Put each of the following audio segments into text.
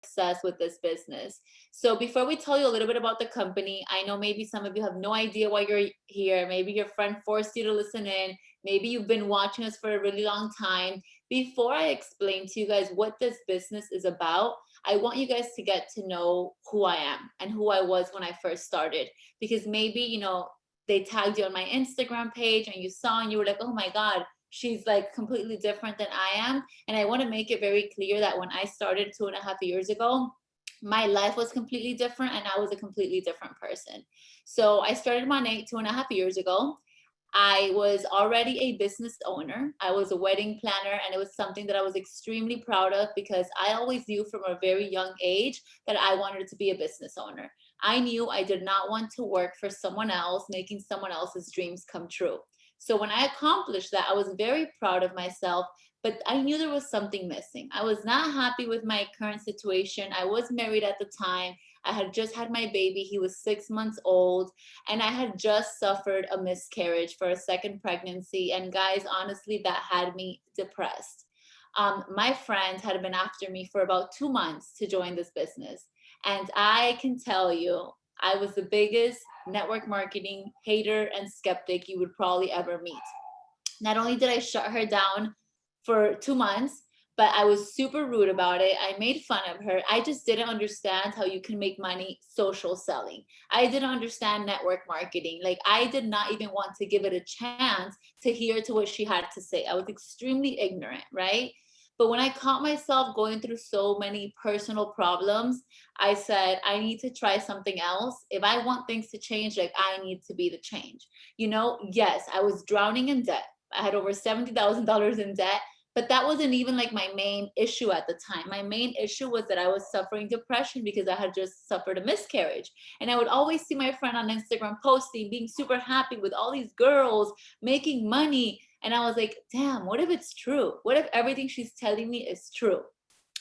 success with this business. So before we tell you a little bit about the company, I know maybe some of you have no idea why you're here. Maybe your friend forced you to listen in. Maybe you've been watching us for a really long time. Before I explain to you guys what this business is about, I want you guys to get to know who I am and who I was when I first started. Because maybe, they tagged you on my Instagram page and you saw and you were like, oh my God, she's like completely different than I am. And I want to make it very clear that when I started 2.5 years ago, my life was completely different and I was a completely different person. So I started Monat 2.5 years ago. I was already a business owner. I was a wedding planner, and it was something that I was extremely proud of because I always knew from a very young age that I wanted to be a business owner. I knew I did not want to work for someone else, making someone else's dreams come true. So when I accomplished that, I was very proud of myself, but I knew there was something missing. I was not happy with my current situation. I was married at the time. I had just had my baby. He was 6 months old, and I had just suffered a miscarriage for a second pregnancy. And guys, honestly, that had me depressed. My friend had been after me for about 2 months to join this business. And I can tell you, I was the biggest network marketing hater and skeptic you would probably ever meet. Not only did I shut her down for 2 months, but I was super rude about it. I made fun of her. I just didn't understand how you can make money social selling. I didn't understand network marketing. Like, I did not even want to give it a chance to hear to what she had to say. I was extremely ignorant, right? But when I caught myself going through so many personal problems, I said, I need to try something else. If I want things to change, like, I need to be the change. Yes, I was drowning in debt. I had over $70,000 in debt, but that wasn't even like my main issue at the time. My main issue was that I was suffering depression because I had just suffered a miscarriage. And I would always see my friend on Instagram posting, being super happy with all these girls making money. And I was like, damn, what if it's true? What if everything she's telling me is true?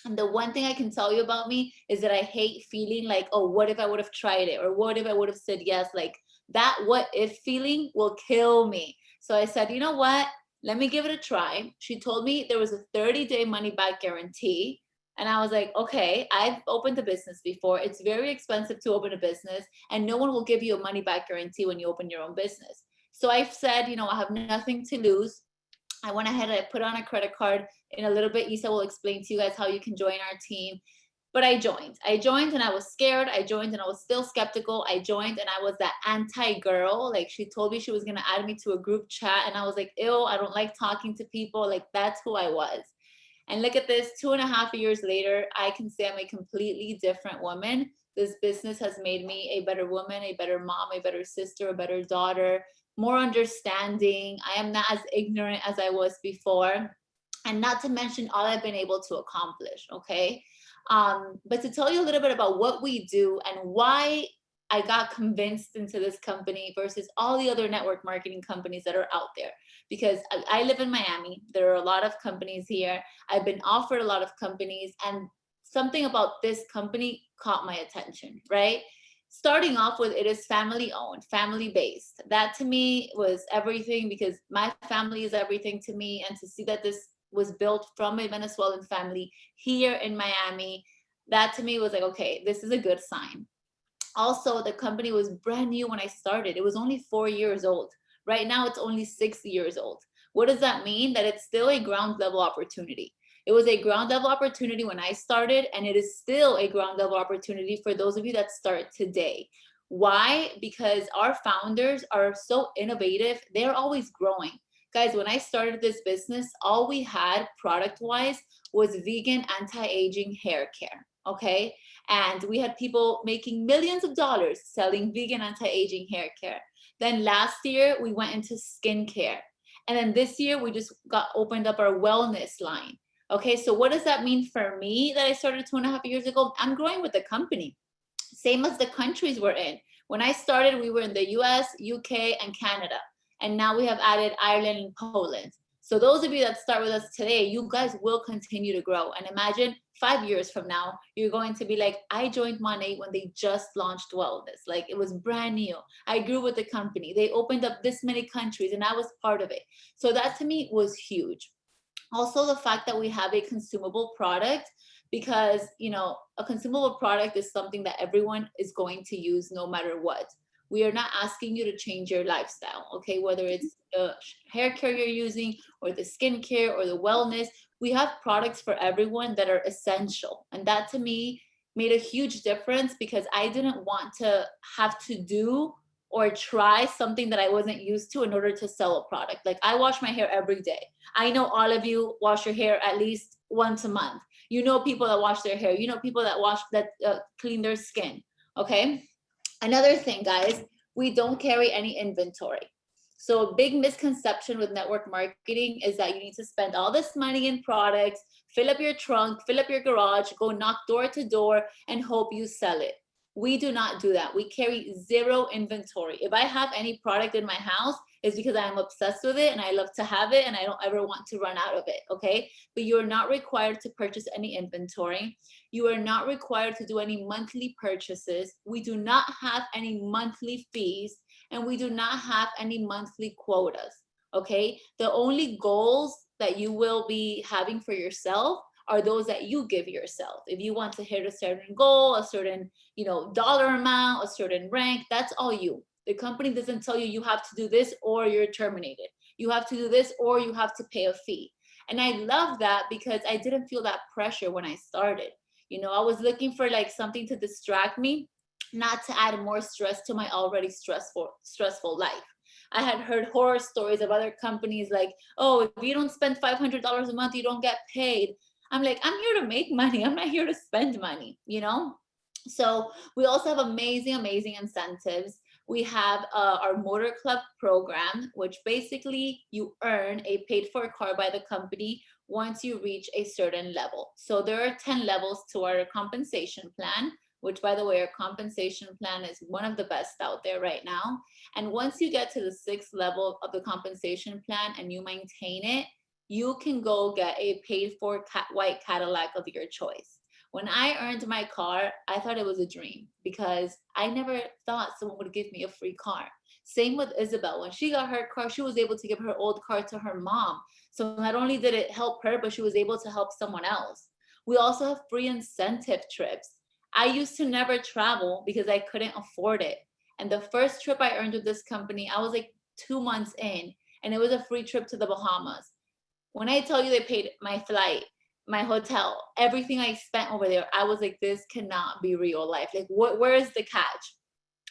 And the one thing I can tell you about me is that I hate feeling like, oh, what if I would have tried it? Or what if I would have said yes? Like, that what if feeling will kill me. So I said, you know what? Let me give it a try. She told me there was a 30-day money back guarantee. And I was like, okay, I've opened a business before. It's very expensive to open a business, and no one will give you a money back guarantee when you open your own business. So I said, I have nothing to lose. I went ahead and I put on a credit card. In a little bit, Isa will explain to you guys how you can join our team. But I joined. I joined and I was scared. I joined and I was still skeptical. I joined and I was that anti-girl. Like, she told me she was going to add me to a group chat. And I was like, ew, I don't like talking to people. Like, that's who I was. And look at this, 2.5 years later, I can say I'm a completely different woman. This business has made me a better woman, a better mom, a better sister, a better daughter, more understanding. I am not as ignorant as I was before. And not to mention all I've been able to accomplish, okay? But to tell you a little bit about what we do and why I got convinced into this company versus all the other network marketing companies that are out there. Because I live in Miami. There are a lot of companies here. I've been offered a lot of companies, and something about this company caught my attention, right? Starting off with, it is family owned, family based. That to me was everything, because my family is everything to me. And to see that this was built from a Venezuelan family here in Miami, that to me was like, okay, this is a good sign. Also, the company was brand new when I started. It was only 4 years old. Right now, it's only 6 years old. What does that mean? That it's still a ground level opportunity. It was a ground level opportunity when I started, and it is still a ground level opportunity for those of you that start today. Why? Because our founders are so innovative. They're always growing. Guys, when I started this business, all we had product wise was vegan anti-aging hair care. Okay. And we had people making millions of dollars selling vegan anti-aging hair care. Then last year we went into skincare. And then this year we just got opened up our wellness line. Okay, so what does that mean for me that I started 2.5 years ago? I'm growing with the company, same as the countries we're in. When I started, we were in the US, UK, and Canada. And now we have added Ireland and Poland. So those of you that start with us today, you guys will continue to grow. And imagine 5 years from now, you're going to be like, I joined Monat when they just launched wellness. Like, it was brand new. I grew with the company. They opened up this many countries and I was part of it. So that to me was huge. Also, the fact that we have a consumable product because, you know, a consumable product is something that everyone is going to use no matter what. We are not asking you to change your lifestyle, okay? Whether it's the hair care you're using or the skincare or the wellness, we have products for everyone that are essential. And that to me made a huge difference because I didn't want to have to do or try something that I wasn't used to in order to sell a product. Like I wash my hair every day. I know all of you wash your hair at least once a month. You know people that wash their hair. You know people that clean their skin. Okay. Another thing, guys, we don't carry any inventory. So a big misconception with network marketing is that you need to spend all this money in products, fill up your trunk, fill up your garage, go knock door to door and hope you sell it. We do not do that. We carry zero inventory. If I have any product in my house, it's because I'm obsessed with it and I love to have it and I don't ever want to run out of it, okay? But you're not required to purchase any inventory. You are not required to do any monthly purchases. We do not have any monthly fees and we do not have any monthly quotas, okay? The only goals that you will be having for yourself are those that you give yourself. If you want to hit a certain goal, a certain, you know, dollar amount, a certain rank, that's all you. The company doesn't tell you you have to do this or you're terminated. You have to do this or you have to pay a fee. And I love that because I didn't feel that pressure when I started. You know, I was looking for like something to distract me, not to add more stress to my already stressful life. I had heard horror stories of other companies like, oh, if you don't spend $500 a month, you don't get paid. I'm like, I'm here to make money. I'm not here to spend money, you know? So we also have amazing incentives. We have our Motor Club program, which basically you earn a paid for car by the company once you reach a certain level. So there are 10 levels to our compensation plan, which by the way, our compensation plan is one of the best out there right now. And once you get to the 6th level of the compensation plan and you maintain it, you can go get a paid for white Cadillac of your choice. When I earned my car, I thought it was a dream because I never thought someone would give me a free car. Same with Isabel. When she got her car, she was able to give her old car to her mom. So not only did it help her, but she was able to help someone else. We also have free incentive trips. I used to never travel because I couldn't afford it. And the first trip I earned with this company, I was like 2 months in, and it was a free trip to the Bahamas. When I tell you they paid my flight, my hotel, everything I spent over there, I was like, this cannot be real life. Like, where is the catch?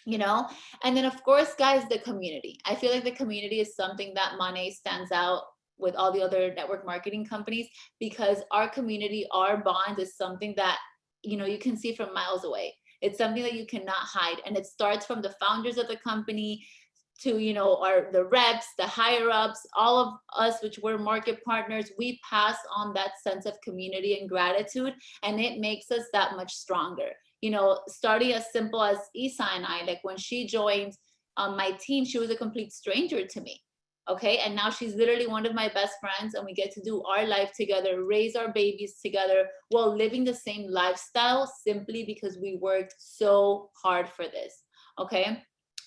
You know? And then, of course, guys, the community. I feel like the community is something that Money stands out with all the other network marketing companies because our community, our bond is something that, you know, you can see from miles away. It's something that you cannot hide. And it starts from the founders of the company to, you know, the reps, the higher ups, all of us, which were market partners, we pass on that sense of community and gratitude, and it makes us that much stronger. You know, starting as simple as Isa and I, like when she joined my team, she was a complete stranger to me. Okay. And now she's literally one of my best friends, and we get to do our life together, raise our babies together while living the same lifestyle simply because we worked so hard for this. Okay.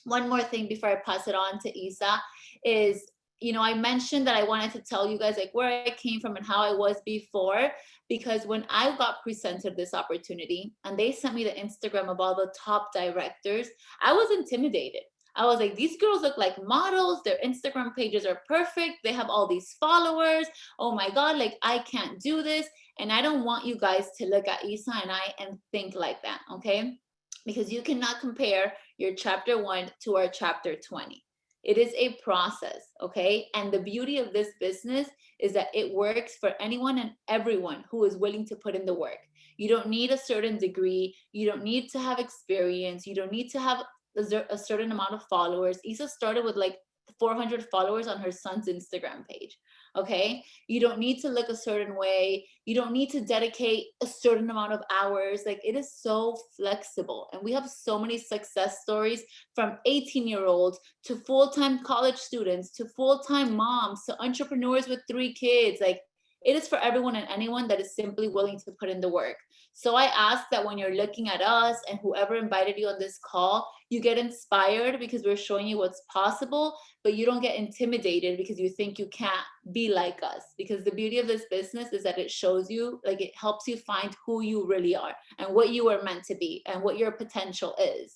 One more thing before I pass it on to Isa is, you know, I mentioned that I wanted to tell you guys like where I came from and how I was before, because when I got presented this opportunity and they sent me the Instagram of all the top directors, I was intimidated. I was like, these girls look like models. Their Instagram pages are perfect. They have all these followers. Oh my God, like I can't do this. And I don't want you guys to look at Isa and I and think like that, okay? Because you cannot compare your chapter 1 to our chapter 20. It is a process, okay? And the beauty of this business is that it works for anyone and everyone who is willing to put in the work. You don't need a certain degree. You don't need to have experience. You don't need to have a certain amount of followers. Isa started with like 400 followers on her son's Instagram page. Okay. You don't need to look a certain way. You don't need to dedicate a certain amount of hours. Like it is so flexible. And we have so many success stories from 18-year-olds to full-time college students to full-time moms to entrepreneurs with 3 kids. Like it is for everyone and anyone that is simply willing to put in the work. So I ask that when you're looking at us and whoever invited you on this call, you get inspired because we're showing you what's possible, but you don't get intimidated because you think you can't be like us. Because the beauty of this business is that it shows you, like, it helps you find who you really are and what you are meant to be and what your potential is.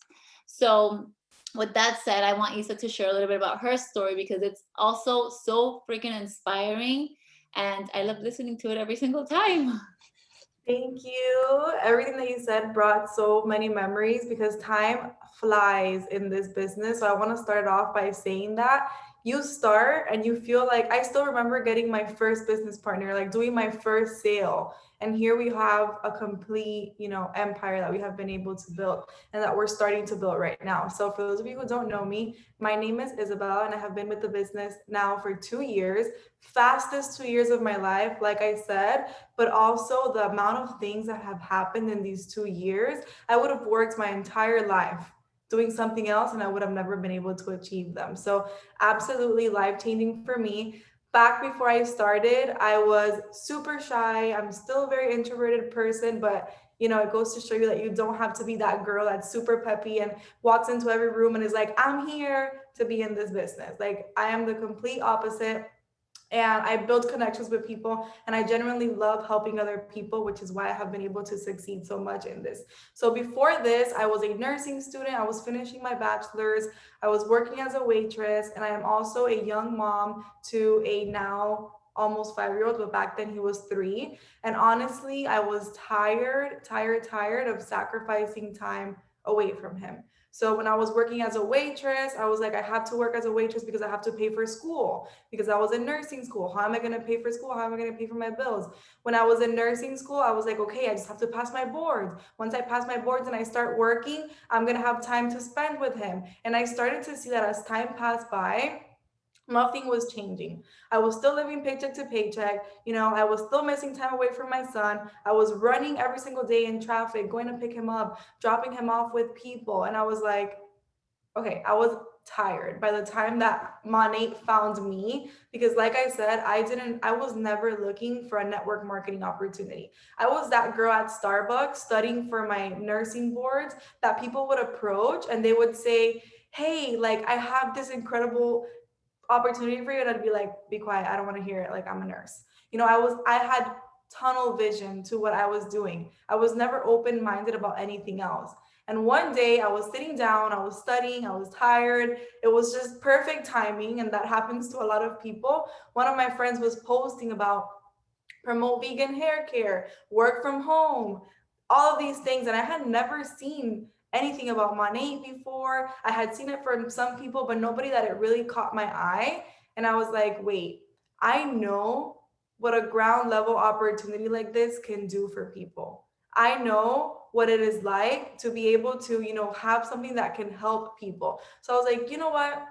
So with that said, I want Isa to share a little bit about her story because it's also so freaking inspiring and I love listening to it every single time. Thank you. Everything that you said brought so many memories because time flies in this business. So I want to start off by saying that you start and you feel like I still remember getting my first business partner, like doing my first sale. And here we have a complete, empire that we have been able to build and that we're starting to build right now. So for those of you who don't know me, my name is Isabel and I have been with the business now for 2 years. Fastest 2 years of my life, like I said, but also the amount of things that have happened in these 2 years. I would have worked my entire life doing something else and I would have never been able to achieve them. So, absolutely life changing for me. Back before I started, I was super shy. I'm still a very introverted person, but it goes to show you that you don't have to be that girl that's super peppy and walks into every room and is like, I'm here to be in this business. Like, I am the complete opposite and I build connections with people and I genuinely love helping other people, which is why I have been able to succeed so much in this. So before this, I was a nursing student. I was finishing my bachelor's. I was working as a waitress and I am also a young mom to a now almost 5-year-old, but back then he was 3. And honestly, I was tired of sacrificing time away from him. So when I was working as a waitress, I was like, I have to work as a waitress because I have to pay for school because I was in nursing school. How am I going to pay for school? How am I going to pay for my bills? When I was in nursing school, I was like, okay, I just have to pass my boards. Once I pass my boards and I start working, I'm going to have time to spend with him. And I started to see that as time passed by, nothing was changing. I was still living paycheck to paycheck. I was still missing time away from my son. I was running every single day in traffic, going to pick him up, dropping him off with people. And I was like, okay, I was tired by the time that Monate found me because like I said, I was never looking for a network marketing opportunity. I was that girl at Starbucks studying for my nursing boards that people would approach and they would say, "Hey, like I have this incredible opportunity for you," and I'd be like, "Be quiet, I don't want to hear it, like I'm a nurse." I had tunnel vision to what I was doing. I was never open-minded about anything else. And one day I was sitting down, I was studying, I was tired. It was just perfect timing, and that happens to a lot of people. One of my friends was posting about promote vegan hair care, work from home, all of these things. And I had never seen anything about Monat before. I had seen it from some people, but nobody that it really caught my eye. And I was like, wait, I know what a ground level opportunity like this can do for people. I know what it is like to be able to, have something that can help people. So I was like, you know what?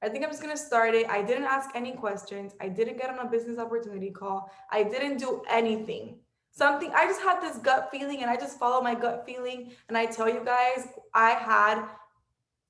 I think I'm just gonna start it. I didn't ask any questions. I didn't get on a business opportunity call. I didn't do anything. Something I just had this gut feeling and I just followed my gut feeling. And I tell you guys, I had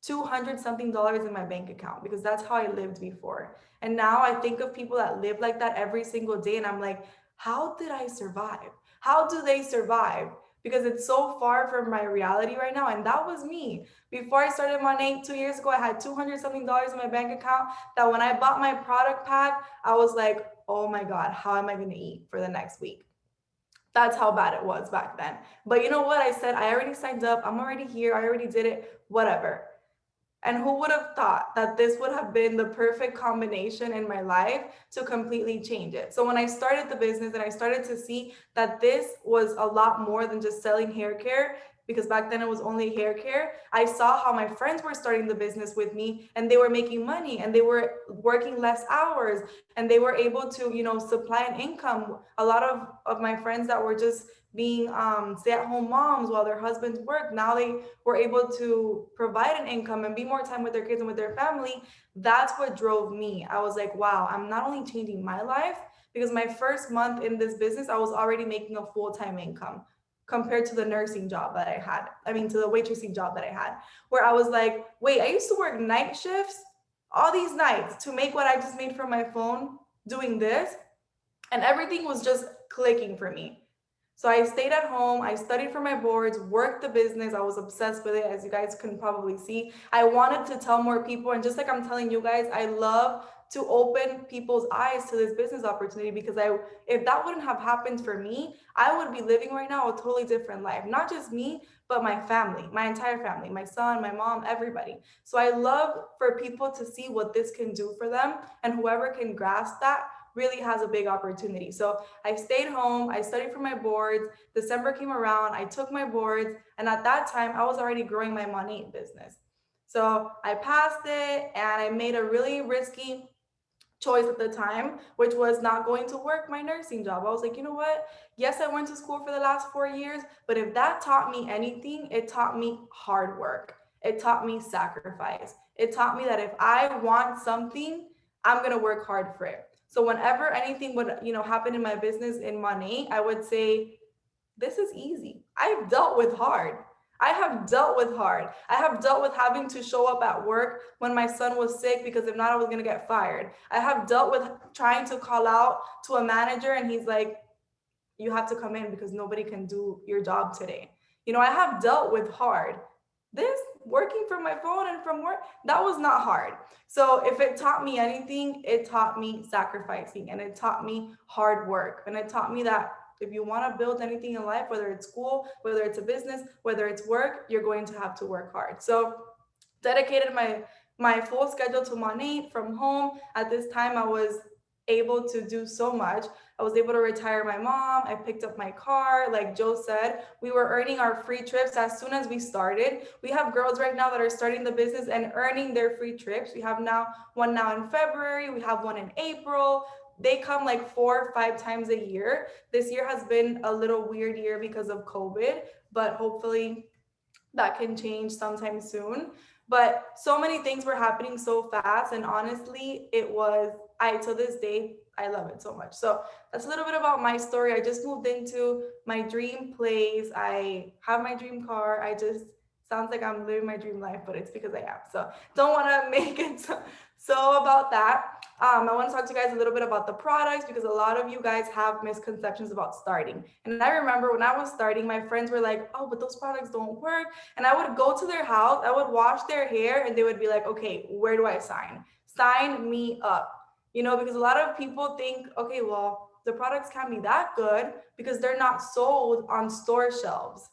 200 something dollars in my bank account because that's how I lived before. And now I think of people that live like that every single day and I'm like, how did I survive? How do they survive? Because it's so far from my reality right now. And that was me. Before I started Monat 2 years ago, I had 200 something dollars in my bank account that when I bought my product pack, I was like, oh my God, how am I going to eat for the next week? That's how bad it was back then. But you know what? I said, I already signed up. I'm already here. I already did it. Whatever. And who would have thought that this would have been the perfect combination in my life to completely change it? So when I started the business and I started to see that this was a lot more than just selling hair care, because back then it was only hair care, I saw how my friends were starting the business with me and they were making money and they were working less hours and they were able to, supply an income. A lot of my friends that were just being stay-at-home moms while their husbands work, now they were able to provide an income and be more time with their kids and with their family. That's what drove me. I was like, wow, I'm not only changing my life, because my first month in this business, I was already making a full-time income compared to the nursing job that I had. I mean, to the waitressing job that I had, where I was like, wait, I used to work night shifts all these nights to make what I just made from my phone doing this. And everything was just clicking for me. So I stayed at home, I studied for my boards, worked the business. I was obsessed with it, as you guys can probably see. I wanted to tell more people, and just like I'm telling you guys, I love to open people's eyes to this business opportunity, because I if that wouldn't have happened for me, I would be living right now a totally different life. Not just me, but my family, my entire family, my son, my mom, everybody. So I love for people to see what this can do for them, and whoever can grasp that really has a big opportunity. So I stayed home, I studied for my boards. December came around, I took my boards, and at that time I was already growing my money business. So I passed it, and I made a really risky choice at the time, which was not going to work my nursing job. I was like, you know what? Yes, I went to school for the last 4 years, but if that taught me anything, it taught me hard work. It taught me sacrifice. It taught me that if I want something, I'm gonna work hard for it. So whenever anything would, happen in my business in money, I would say, this is easy. I've dealt with hard. I have dealt with hard. I have dealt with having to show up at work when my son was sick, because if not, I was going to get fired. I have dealt with trying to call out to a manager and he's like, you have to come in because nobody can do your job today. I have dealt with hard. This working from my phone and from work, that was not hard. So if it taught me anything, it taught me sacrificing, and it taught me hard work. And it taught me that if you want to build anything in life, whether it's school, whether it's a business, whether it's work, you're going to have to work hard. So dedicated my full schedule to Monat from home. At this time, I was able to do so much. I was able to retire my mom. I picked up my car. Like Joe said, we were earning our free trips as soon as we started. We have girls right now that are starting the business and earning their free trips. We have now one now in February. We have one in April. They come like 4 or 5 times a year. This year has been a little weird year because of COVID, but hopefully that can change sometime soon. But so many things were happening so fast, and honestly, I to this day I love it so much. So that's a little bit about my story. I just moved into my dream place. I have my dream car. I just sounds like I'm living my dream life, but it's because I am. So don't want to make it so about that. I want to talk to you guys a little bit about the products, because a lot of you guys have misconceptions about starting. And I remember when I was starting, my friends were like, oh, but those products don't work. And I would go to their house, I would wash their hair, and they would be like, okay, where do I sign? Sign me up. Because a lot of people think, okay, well, the products can't be that good because they're not sold on store shelves.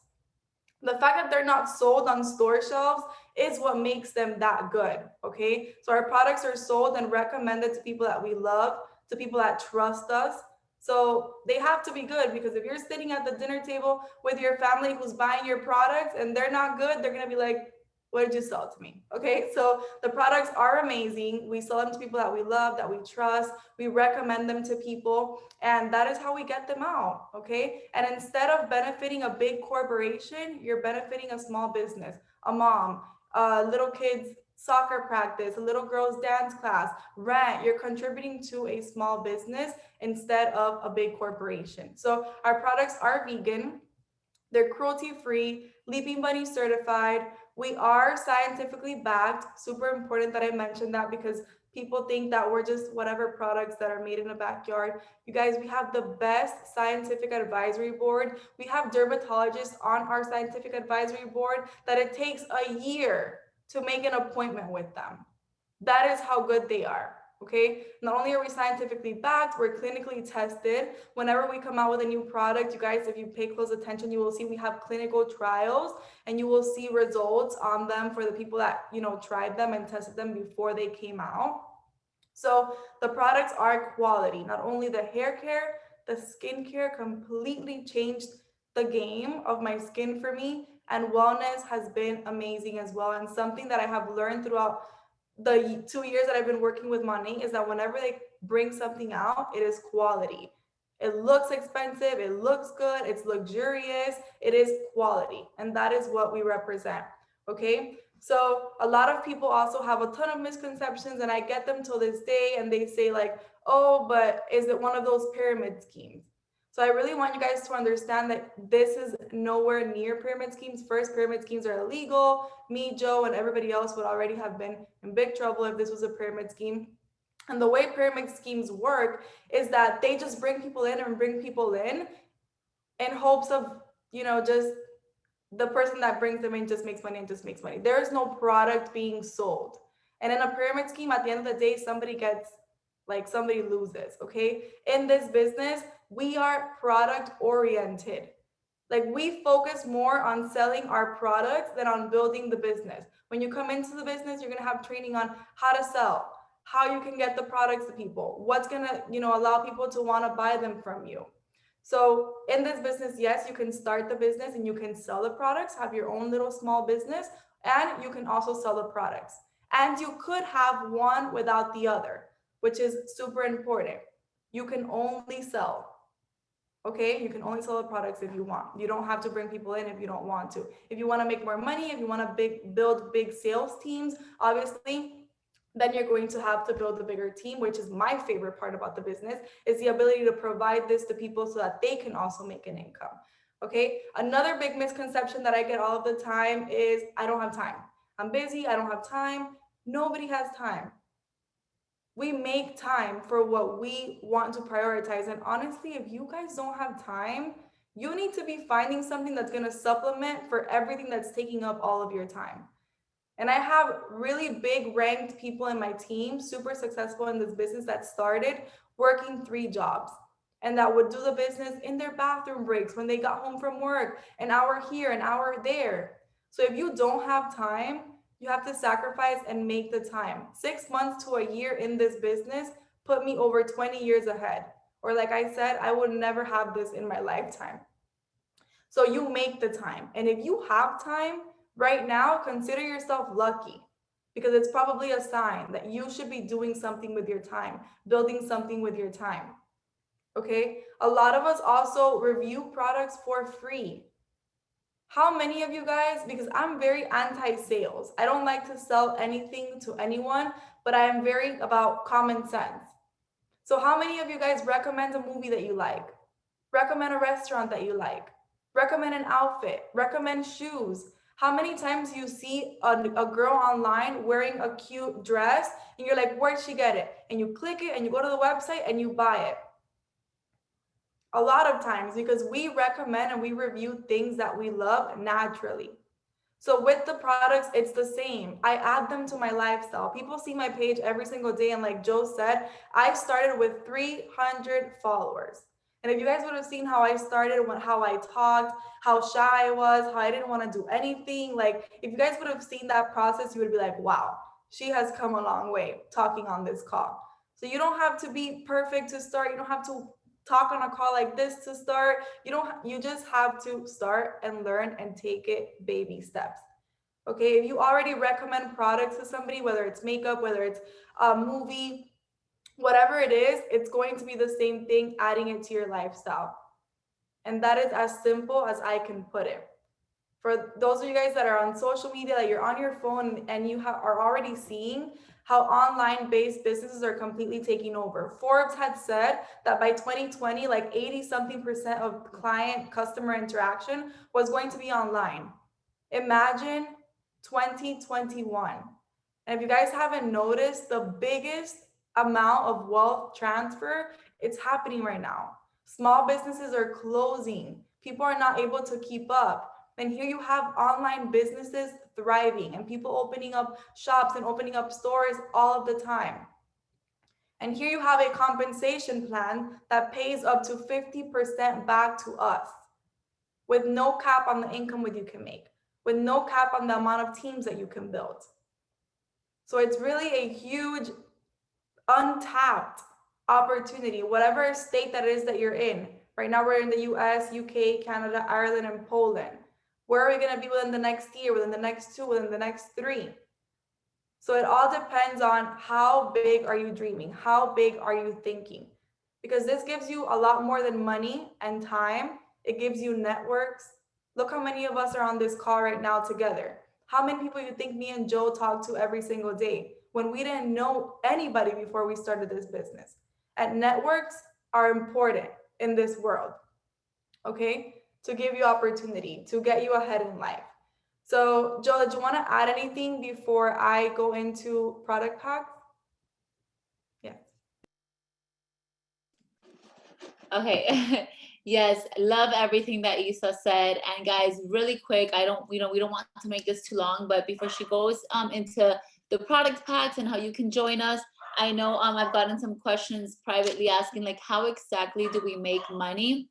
The fact that they're not sold on store shelves is what makes them that good. Okay, so our products are sold and recommended to people that we love, to people that trust us. So they have to be good, because if you're sitting at the dinner table with your family who's buying your products and they're not good, they're going to be like, what did you sell to me? Okay, so the products are amazing. We sell them to people that we love, that we trust. We recommend them to people, and that is how we get them out. Okay, and instead of benefiting a big corporation, you're benefiting a small business, a mom, a little kid's soccer practice, a little girl's dance class, rent. You're contributing to a small business instead of a big corporation. So our products are vegan, they're cruelty free, Leaping Bunny certified. We are scientifically backed. Super important that I mentioned that, because people think that we're just whatever products that are made in a backyard. You guys, we have the best scientific advisory board. We have dermatologists on our scientific advisory board that it takes a year to make an appointment with them. That is how good they are. Okay, not only are we scientifically backed, we're clinically tested. Whenever we come out with a new product, you guys, if you pay close attention, you will see we have clinical trials, and you will see results on them for the people that tried them and tested them before they came out. So the products are quality. Not only the hair care, the skin care completely changed the game of my skin for me, and wellness has been amazing as well. And something that I have learned throughout the 2 years that I've been working with Monat is that whenever they bring something out, it is quality. It looks expensive, it looks good, it's luxurious, it is quality. And that is what we represent. Okay. So a lot of people also have a ton of misconceptions, and I get them till this day, and they say like, oh, but is it one of those pyramid schemes? So I really want you guys to understand that this is nowhere near pyramid schemes. First, pyramid schemes are illegal. Me, Joe, and everybody else would already have been in big trouble if this was a pyramid scheme. And the way pyramid schemes work is that they just bring people in and bring people in in hopes of, just the person that brings them in just makes money and just makes money. There is no product being sold. And in a pyramid scheme, at the end of the day, somebody gets, like, somebody loses, okay? In this business, we are product oriented. Like, we focus more on selling our products than on building the business. When you come into the business, you're going to have training on how to sell, how you can get the products to people, what's going to, allow people to want to buy them from you. So in this business, yes, you can start the business and you can sell the products, have your own little small business, and you can also sell the products. And you could have one without the other, which is super important. You can only sell. Okay, you can only sell the products if you want. You don't have to bring people in if you don't want to. If you want to make more money, if you want to build big sales teams, obviously, then you're going to have to build a bigger team, which is my favorite part about the business, is the ability to provide this to people so that they can also make an income. Okay, another big misconception that I get all of the time is I don't have time. I'm busy, I don't have time. Nobody has time. We make time for what we want to prioritize. And honestly, if you guys don't have time, you need to be finding something that's going to supplement for everything that's taking up all of your time. And I have really big ranked people in my team, super successful in this business, that started working 3 jobs and that would do the business in their bathroom breaks when they got home from work, an hour here, an hour there. So if you don't have time, you have to sacrifice and make the time. 6 months to a year in this business put me over 20 years ahead. Or, like I said, I would never have this in my lifetime. So you make the time. And if you have time right now, consider yourself lucky, because it's probably a sign that you should be doing something with your time, building something with your time. Okay? A lot of us also review products for free. How many of you guys, because I'm very anti-sales. I don't like to sell anything to anyone, but I am very about common sense. So how many of you guys recommend a movie that you like? Recommend a restaurant that you like? Recommend an outfit? Recommend shoes? How many times you see a girl online wearing a cute dress and you're like, where'd she get it? And you click it and you go to the website and you buy it. A lot of times, because we recommend and we review things that we love naturally. So with the products, it's the same. I add them to my lifestyle. People see my page every single day. And like Joe said, I started with 300 followers. And if you guys would have seen how I started, how I talked, how shy I was, how I didn't want to do anything, like if you guys would have seen that process, you would be like, wow, she has come a long way talking on this call. So you don't have to be perfect to start. You don't have to talk on a call like this to start. You just have to start and learn and take it baby steps. Okay, if you already recommend products to somebody, whether it's makeup, whether it's a movie, whatever it is, it's going to be the same thing, adding it to your lifestyle. And that is as simple as I can put it. For those of you guys that are on social media, that you're on your phone and you are already seeing how online based businesses are completely taking over. Forbes had said that by 2020, like 80 something percent of client customer interaction was going to be online. Imagine 2021. And if you guys haven't noticed, the biggest amount of wealth transfer, it's happening right now. Small businesses are closing. People are not able to keep up. And here you have online businesses thriving and people opening up shops and opening up stores all of the time. And here you have a compensation plan that pays up to 50% back to us, with no cap on the income that you can make, with no cap on the amount of teams that you can build. So it's really a huge untapped opportunity, whatever state that is that you're in. Right now we're in the US, UK, Canada, Ireland, and Poland. Where are we going to be within the next year, within the next 2, within the next 3? So it all depends on how big are you dreaming? How big are you thinking? Because this gives you a lot more than money and time. It gives you networks. Look how many of us are on this call right now together. How many people you think me and Joe talk to every single day when we didn't know anybody before we started this business? And networks are important in this world, okay? To give you opportunity, to get you ahead in life. So, Joe, do you want to add anything before I go into product hacks? Yeah. Okay. Yes, love everything that Isa said. And guys, really quick, I don't, we don't want to make this too long, but before she goes into the product packs and how you can join us, I know I've gotten some questions privately asking like how exactly do we make money?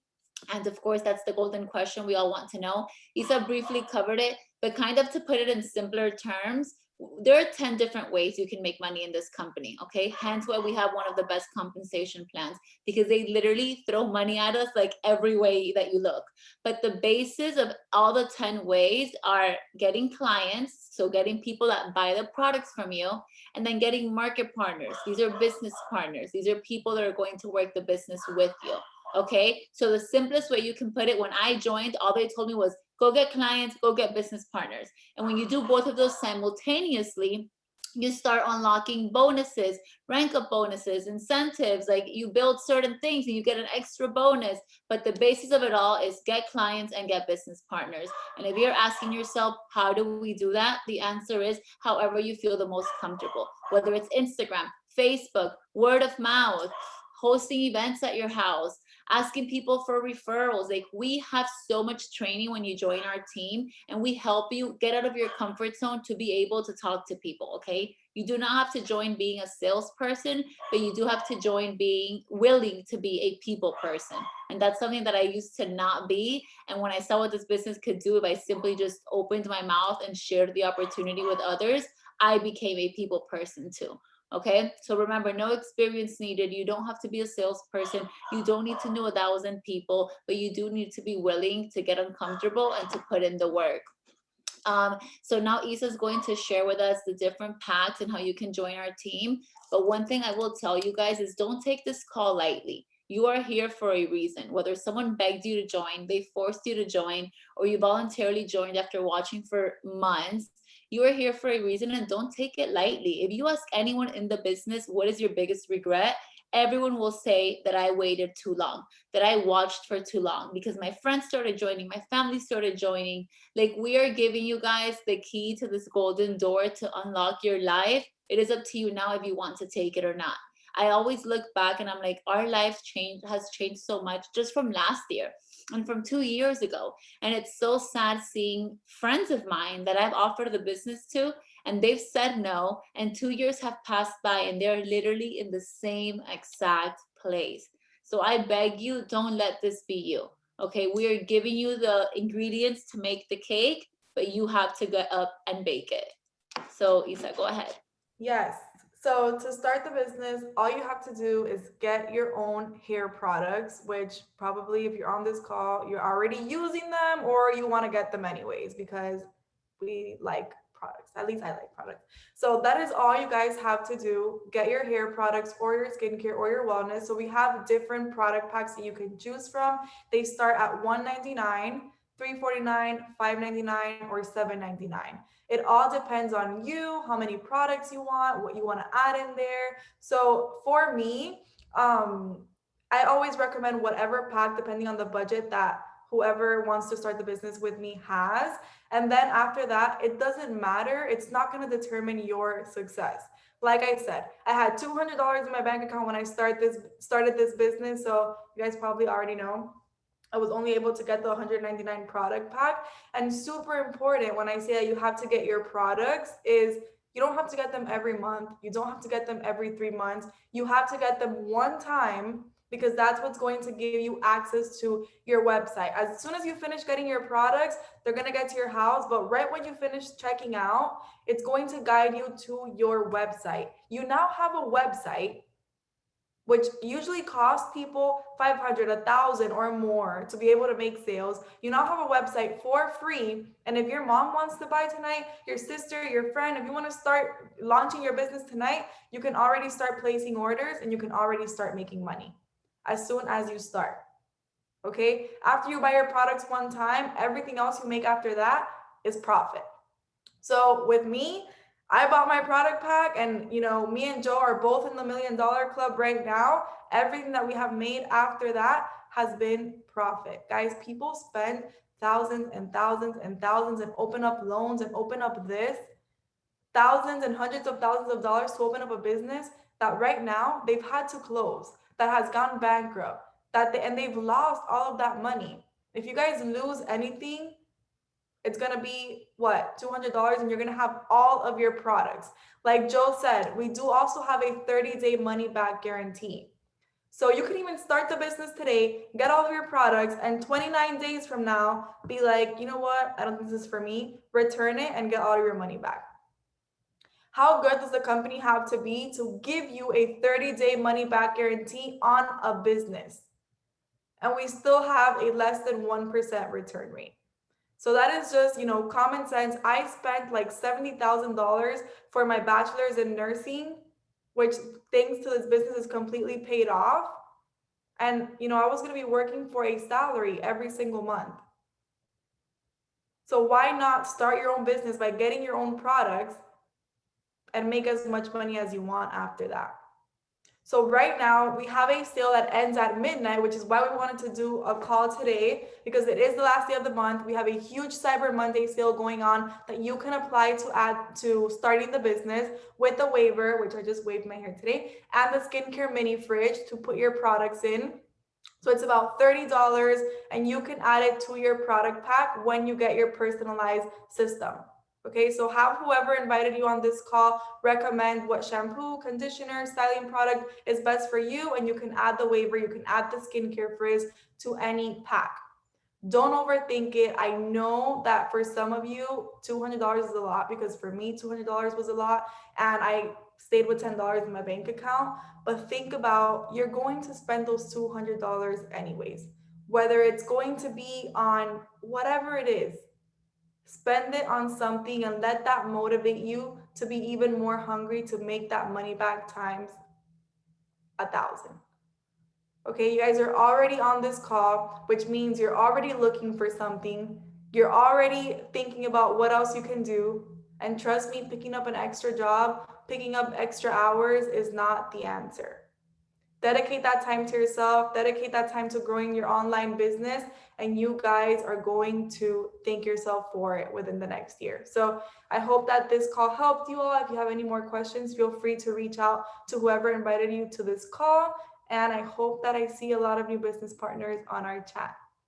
And of course, that's the golden question we all want to know. Isa briefly covered it, but kind of to put it in simpler terms, there are 10 different ways you can make money in this company. Okay. Hence why we have one of the best compensation plans, because they literally throw money at us like every way that you look. But the basis of all the 10 ways are getting clients, so getting people that buy the products from you, and then getting market partners. These are business partners. These are people that are going to work the business with you. Okay. So the simplest way you can put it, when I joined, all they told me was go get clients, go get business partners. And when you do both of those simultaneously, you start unlocking bonuses, rank up bonuses, incentives. Like you build certain things and you get an extra bonus. But the basis of it all is get clients and get business partners. And if you're asking yourself, how do we do that? The answer is however you feel the most comfortable, whether it's Instagram, Facebook, word of mouth, hosting events at your house, asking people for referrals. Like we have so much training when you join our team, and we help you get out of your comfort zone to be able to talk to people. Okay. You do not have to join being a salesperson, but you do have to join being willing to be a people person. And that's something that I used to not be. And when I saw what this business could do, if I simply just opened my mouth and shared the opportunity with others, I became a people person too. Okay, so remember, no experience needed. You don't have to be a salesperson. You don't need to know 1,000 people, but you do need to be willing to get uncomfortable and to put in the work. So now Isa is going to share with us the different packs and how you can join our team. But one thing I will tell you guys is don't take this call lightly. You are here for a reason. Whether someone begged you to join, they forced you to join, or you voluntarily joined after watching for months, you are here for a reason, and don't take it lightly. If you ask anyone in the business, what is your biggest regret? Everyone will say that I waited too long, that I watched for too long because my friends started joining, my family started joining. Like we are giving you guys the key to this golden door to unlock your life. It is up to you now if you want to take it or not. I always look back and I'm like, our life has changed so much just from last year and from 2 years ago. And it's so sad seeing friends of mine that I've offered the business to, and they've said no. And 2 years have passed by and they're literally in the same exact place. So I beg you, don't let this be you. Okay, we are giving you the ingredients to make the cake, but you have to get up and bake it. So Isa, go ahead. Yes. So to start the business, all you have to do is get your own hair products, which probably if you're on this call, you're already using them or you want to get them anyways because we like products. At least I like products. So that is all you guys have to do. Get your hair products or your skincare or your wellness. So we have different product packs that you can choose from. They start at $199, $349, $599, or $799. It all depends on you, how many products you want, what you want to add in there. So for me, I always recommend whatever pack, depending on the budget that whoever wants to start the business with me has. And then after that, it doesn't matter. It's not going to determine your success. Like I said, I had $200 in my bank account when I started this business. So you guys probably already know. I was only able to get the 199 product pack. And super important when I say that you have to get your products is you don't have to get them every month. You don't have to get them every 3 months. You have to get them one time because that's what's going to give you access to your website. As soon as you finish getting your products, they're going to get to your house. But right when you finish checking out, it's going to guide you to your website. You now have a website which usually costs people 500, 1,000 or more to be able to make sales. You now have a website for free. And if your mom wants to buy tonight, your sister, your friend, if you want to start launching your business tonight, you can already start placing orders and you can already start making money as soon as you start. Okay. After you buy your products one time, everything else you make after that is profit. So with me, I bought my product pack and me and Joe are both in the $1 million club right now. Everything that we have made after that has been profit. Guys, people spend thousands and thousands and thousands and open up loans and open up this, thousands and hundreds of thousands of dollars to open up a business that right now they've had to close, that has gone bankrupt. and they've lost all of that money. If you guys lose anything, it's gonna be what, $200, and you're gonna have all of your products. Like Joe said, we do also have a 30-day money back guarantee. So you can even start the business today, get all of your products, and 29 days from now, be like, you know what, I don't think this is for me, return it and get all of your money back. How good does the company have to be to give you a 30-day money back guarantee on a business? And we still have a less than 1% return rate. So that is just, common sense. I spent like $70,000 for my bachelor's in nursing, which thanks to this business is completely paid off. And, I was going to be working for a salary every single month. So why not start your own business by getting your own products and make as much money as you want after that? So right now we have a sale that ends at midnight, which is why we wanted to do a call today, because it is the last day of the month. We have a huge Cyber Monday sale going on that you can apply to add to starting the business with the waiver, which I just waved my hair today, and the skincare mini fridge to put your products in. So it's about $30, and you can add it to your product pack when you get your personalized system. Okay, so have whoever invited you on this call recommend what shampoo, conditioner, styling product is best for you, and you can add the waiver, you can add the skincare frizz to any pack. Don't overthink it. I know that for some of you, $200 is a lot, because for me, $200 was a lot, and I stayed with $10 in my bank account. But think about, you're going to spend those $200 anyways, whether it's going to be on whatever it is. Spend it on something and let that motivate you to be even more hungry to make that money back times 1,000. Okay, you guys are already on this call, which means you're already looking for something. You're already thinking about what else you can do. And trust me, picking up an extra job, picking up extra hours is not the answer. Dedicate that time to yourself, dedicate that time to growing your online business, and you guys are going to thank yourself for it within the next year. So I hope that this call helped you all. If you have any more questions, feel free to reach out to whoever invited you to this call. And I hope that I see a lot of new business partners on our chat.